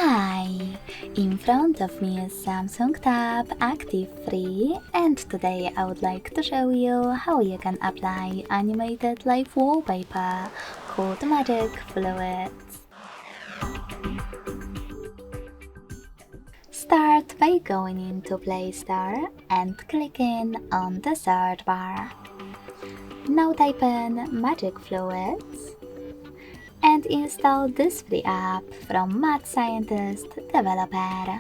Hi! In front of me is Samsung Tab Active3 and today I would like to show you how you can apply animated live wallpaper called Magic Fluids. Start by going into Play Store and clicking on the search bar. Now type in Magic Fluids and install this free app from Mad Scientist developer,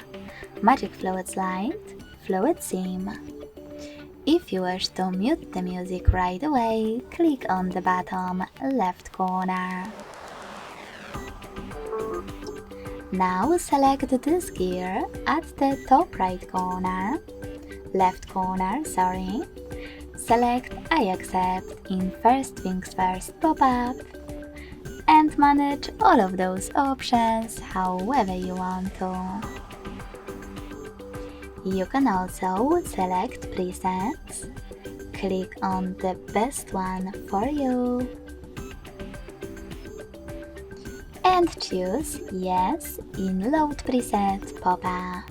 Magic Fluids Lite Fluid Sim. If you wish to mute the music right away, click on the bottom left corner. Now select this gear at the top right corner, left corner, sorry. Select I accept in First Things First pop-up and manage all of those options however you want to. You can also select presets, click on the best one for you, and choose Yes in Load Preset pop-up.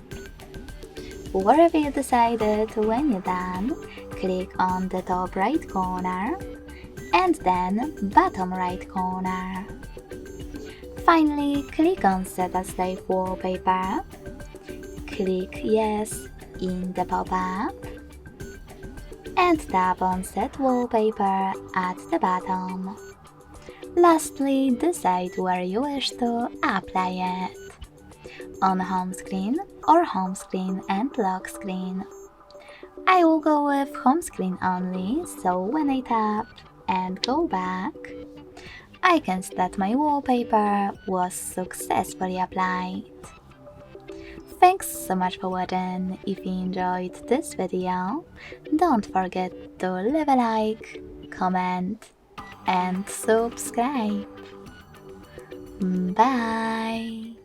Wherever you decided, when you're done, click on the top right corner and then bottom right corner. Finally, click on Set as Live Wallpaper. Click Yes in the pop-up and tap on Set Wallpaper at the bottom. Lastly, decide where you wish to apply it, on home screen or home screen and lock screen. I will go with home screen only, so when I tap and go back, I can see that my wallpaper was successfully applied. Thanks so much for watching. If you enjoyed this video, don't forget to leave a like, comment and subscribe. Bye!